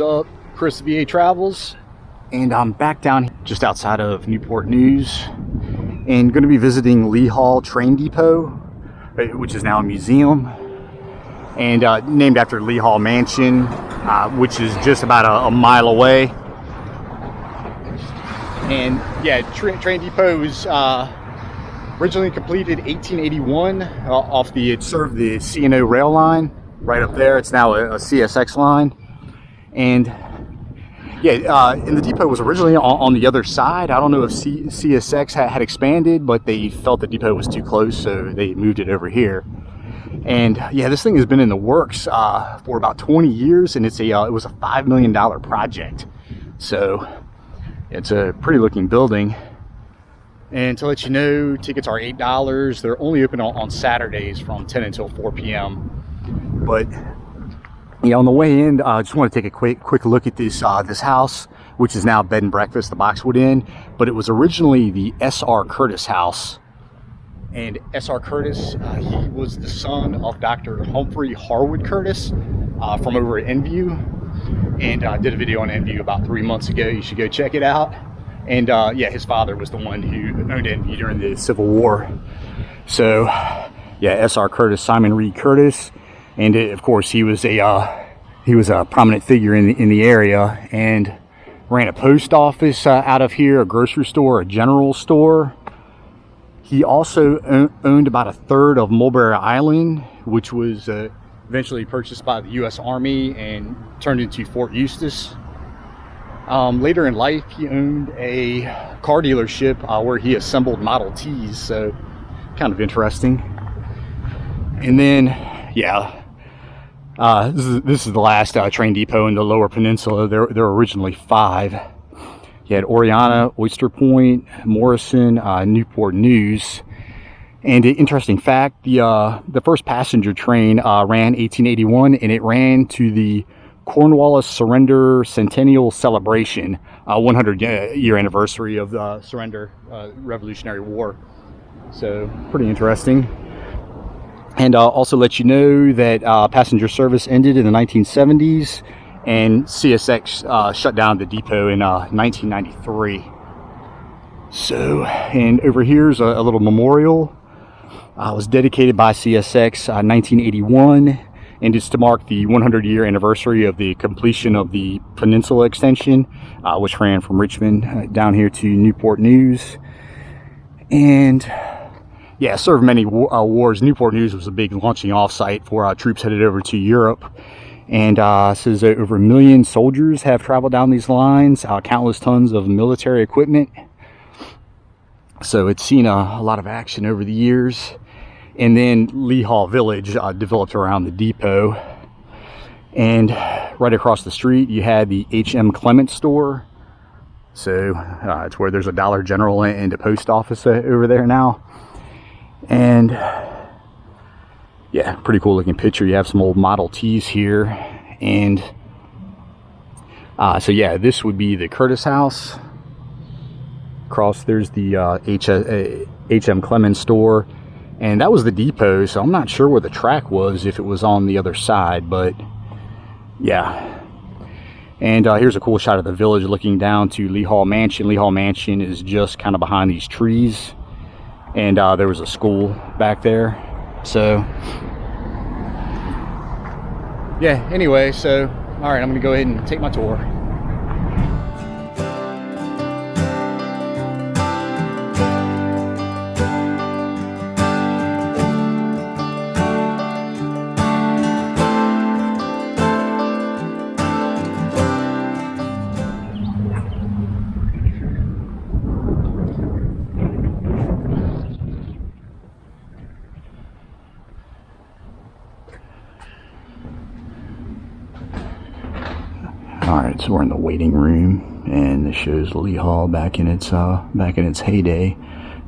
up? Chris VA Travels, and I'm back down just outside of Newport News and going to be visiting Lee Hall Train Depot, which is now a museum, and named after Lee Hall Mansion, which is just about a mile away. And yeah, Train Depot was originally completed 1881 it served the C&O rail line right up there. It's now a CSX line. And yeah, and the depot was originally on the other side. I don't know if CSX had expanded, but they felt the depot was too close, so they moved it over here. And yeah, this thing has been in the works for about 20 years, and it was a $5 million project. So it's a pretty looking building. And to let you know, tickets are $8. They're only open on Saturdays from 10 until 4 p.m. But yeah, on the way in, I just want to take a quick look at this house, which is now bed and breakfast, the Boxwood Inn. But it was originally the S.R. Curtis house. And S.R. Curtis, he was the son of Dr. Humphrey Harwood Curtis from over at Enview. And did a video on Enview about 3 months ago. You should go check it out. And yeah, his father was the one who owned Enview during the Civil War. So yeah, S.R. Curtis, Simon Reed Curtis. And of course, he was a prominent figure in the area, and ran a post office out of here, a grocery store, a general store. He also owned about a third of Mulberry Island, which was eventually purchased by the U.S. Army and turned into Fort Eustis. Later in life, he owned a car dealership where he assembled Model Ts, so kind of interesting. And then, yeah. This is the last train depot in the Lower Peninsula. There were originally 5. You had Oriana, Oyster Point, Morrison, Newport News. And an interesting fact, the first passenger train ran 1881, and it ran to the Cornwallis Surrender Centennial Celebration, 100-year anniversary of the surrender, Revolutionary War. So pretty interesting. And also let you know that passenger service ended in the 1970s, and CSX shut down the depot in 1993. So, and over here's a little memorial. It was dedicated by CSX 1981, and it's to mark the 100-year anniversary of the completion of the Peninsula extension, which ran from Richmond down here to Newport News. And yeah, served many wars. Newport News was a big launching off site for troops headed over to Europe. And says that over 1 million soldiers have traveled down these lines, countless tons of military equipment. So it's seen a lot of action over the years. And then Lee Hall Village developed around the depot. And right across the street, you had the H.M. Clement store. So it's where there's a Dollar General and a post office over there now. And yeah, pretty cool looking picture. You have some old Model Ts here. And so yeah, this would be the Curtis house. Across there's the H.M. Clemens store, and that was the depot. So I'm not sure where the track was, if it was on the other side, but yeah. And here's a cool shot of the village looking down to Lee Hall Mansion. Lee Hall Mansion is just kind of behind these trees. And there was a school back there. So yeah, anyway, so all right, I'm gonna go ahead and take my tour. Alright, so we're in the waiting room, and this shows Lee Hall back in its heyday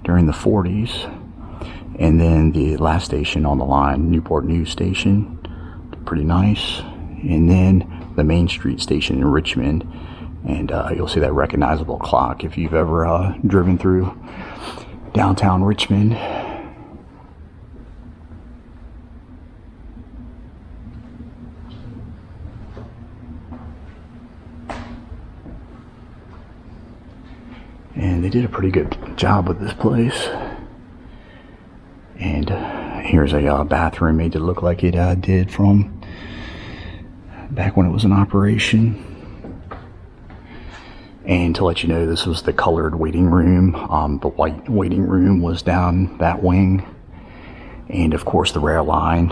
during the 40s. And then the last station on the line, Newport News Station, pretty nice. And then the Main Street Station in Richmond, and you'll see that recognizable clock if you've ever driven through downtown Richmond. did a pretty good job with this place. And here's a bathroom made to look like it did from back when it was in operation. And to let you know, this was the colored waiting room. The white waiting room was down that wing. And of course the rail line.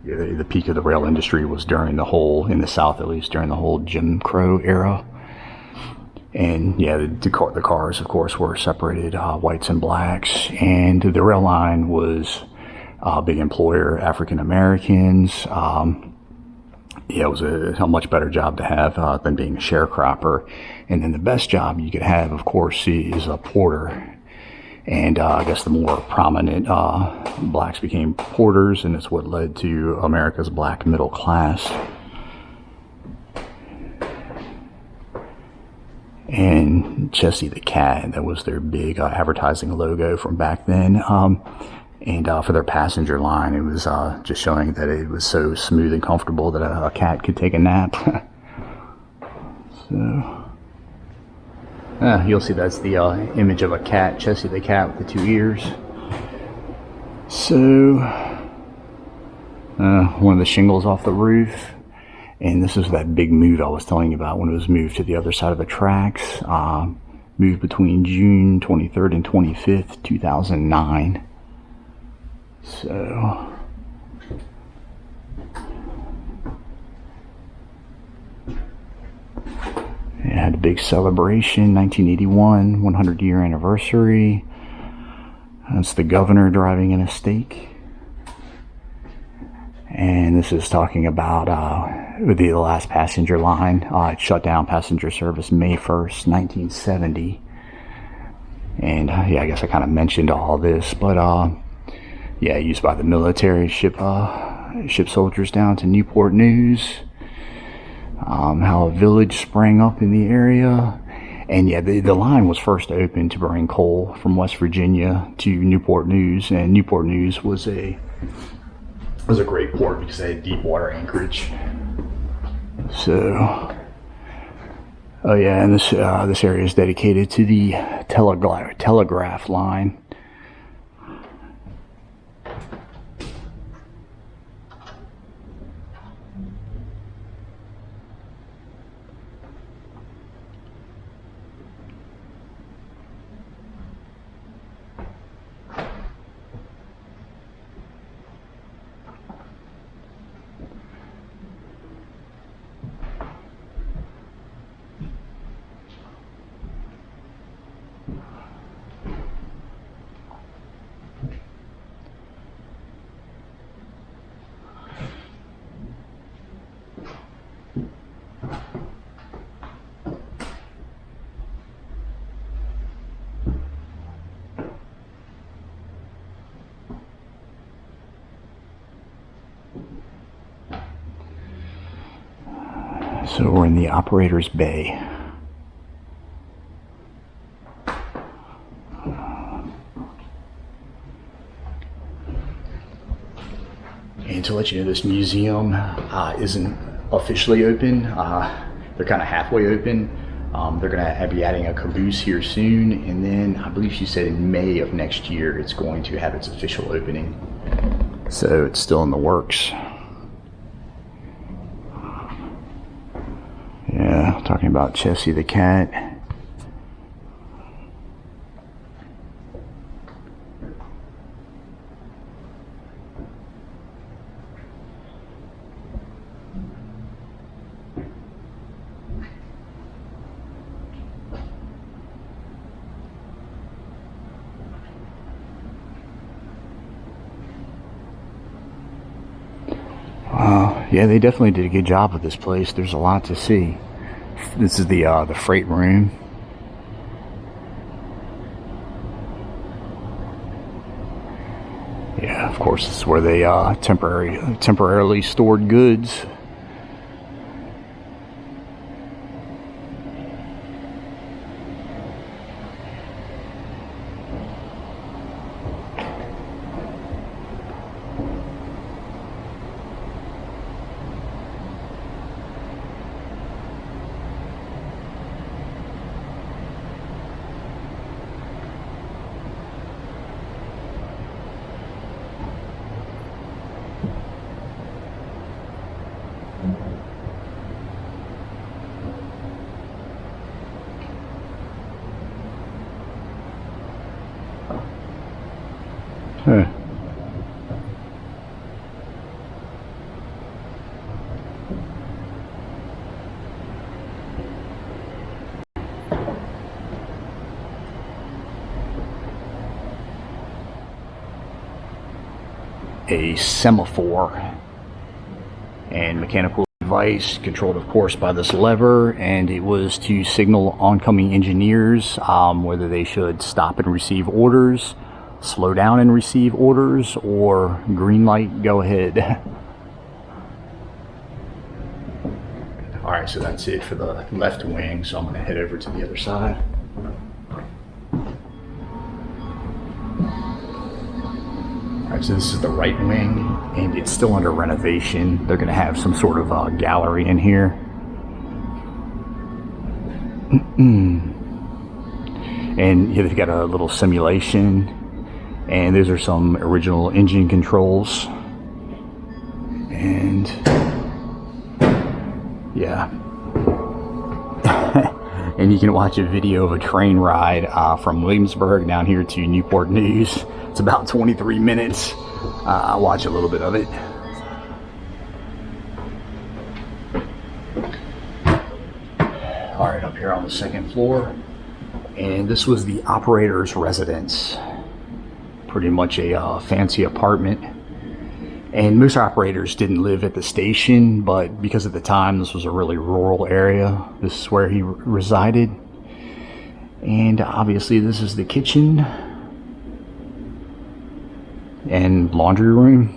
The peak of the rail industry was during the whole, in the South at least, during the whole Jim Crow era. And yeah, the cars, of course, were separated, whites and blacks. And the rail line was a big employer, African Americans. Yeah, it was a much better job to have than being a sharecropper. And then the best job you could have, of course, is a porter. And I guess the more prominent blacks became porters, and it's what led to America's black middle class. And Chessie the Cat, that was their big advertising logo from back then. And for their passenger line, it was just showing that it was so smooth and comfortable that a cat could take a nap. So, you'll see that's the image of a cat, Chessie the Cat with the 2 ears. So, one of the shingles off the roof. And this is that big move I was telling you about when it was moved to the other side of the tracks. Moved between June 23rd and 25th, 2009. So, it had a big celebration, 1981, 100-year anniversary. That's the governor driving in a stake. And this is talking about the last passenger line. It shut down passenger service May 1st, 1970. And yeah, I guess I kind of mentioned all this, but yeah, used by the military, ship soldiers down to Newport News. How a village sprang up in the area. And yeah, the line was first opened to bring coal from West Virginia to Newport News. And Newport News was a great port because they had deep water anchorage. So, oh yeah, and this area is dedicated to the telegraph line. So we're in the operator's bay. And to let you know, this museum isn't officially open. They're kind of halfway open. They're going to be adding a caboose here soon, and then I believe she said in May of next year it's going to have its official opening. So it's still in the works. Yeah, talking about Chessie the Cat. Yeah, they definitely did a good job with this place. There's a lot to see. This is the freight room. Yeah, of course, this is where they temporarily stored goods. Huh. A semaphore and mechanical device controlled, of course, by this lever, and it was to signal oncoming engineers whether they should stop and receive orders, slow down and receive orders, or green light, go ahead. All right, so that's it for the left wing, so I'm going to head over to the other side. Alright, so this is the right wing, and it's still under renovation. They're going to have some sort of gallery in here. And yeah, they've got a little simulation, and those are some original engine controls. And yeah. And you can watch a video of a train ride from Williamsburg down here to Newport News. It's about 23 minutes. I'll watch a little bit of it. All right, up here on the second floor. And this was the operator's residence. Pretty much a fancy apartment. And most operators didn't live at the station, but because at the time this was a really rural area, this is where he resided. And obviously this is the kitchen and laundry room.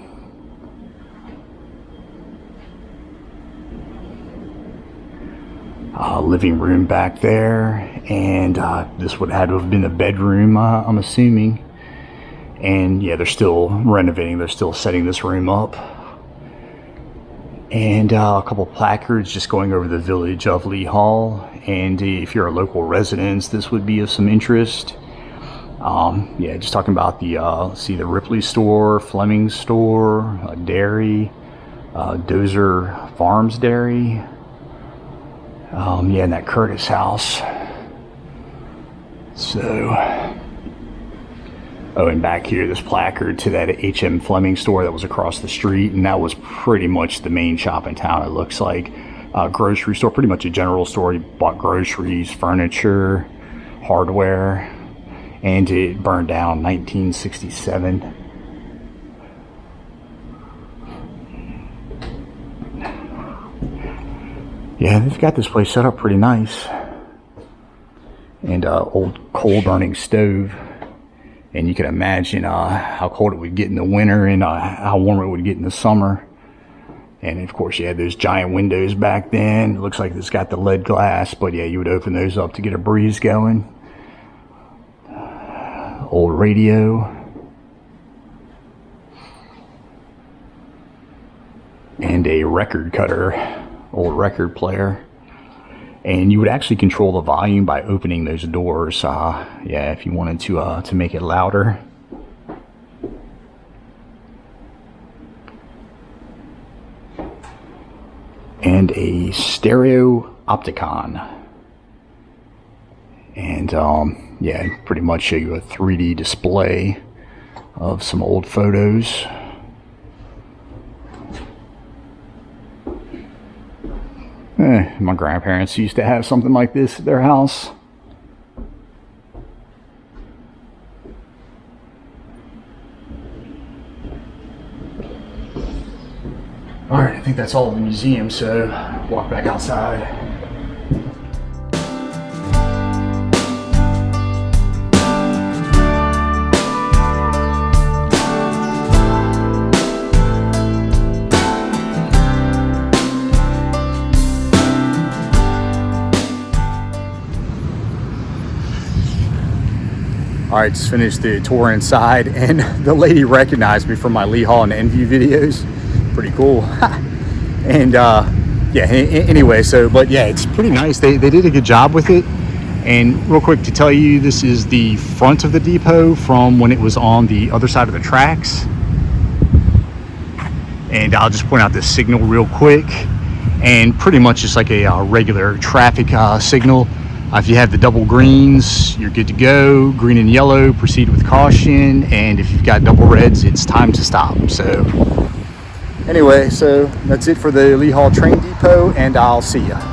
Living room back there, and this would have to have been the bedroom, I'm assuming. And yeah, they're still renovating, they're still setting this room up. And a couple placards just going over the village of Lee Hall. And if you're a local resident, this would be of some interest. Yeah, just talking about the see the Ripley store, Fleming's store, a dairy, Dozer Farms Dairy. Yeah, and that Curtis house. So, oh, and back here, this placard to that H.M. Fleming store that was across the street, and that was pretty much the main shop in town. It looks like a grocery store, pretty much a general store. He bought groceries, furniture, hardware. And it burned down 1967. Yeah, they've got this place set up pretty nice. And old coal burning stove. And you can imagine how cold it would get in the winter and how warm it would get in the summer. And of course you had those giant windows back then. It looks like it's got the lead glass, but yeah, you would open those up to get a breeze going. Old radio, and a record cutter, old record player. And you would actually control the volume by opening those doors, yeah, if you wanted to make it louder. And a stereo opticon. And yeah, pretty much show you a 3D display of some old photos. My grandparents used to have something like this at their house. Alright, I think that's all of the museum, so walk back outside. All right, just finished the tour inside, and the lady recognized me from my Lee Hall and Enview videos. Pretty cool. And yeah, anyway, so, but yeah, it's pretty nice. They did a good job with it. And real quick to tell you, this is the front of the depot from when it was on the other side of the tracks. And I'll just point out this signal real quick. And pretty much just like a regular traffic signal. If you have the double greens, you're good to go. Green and yellow, proceed with caution. And if you've got double reds, it's time to stop. So anyway, so that's it for the Lee Hall Train Depot, and I'll see ya.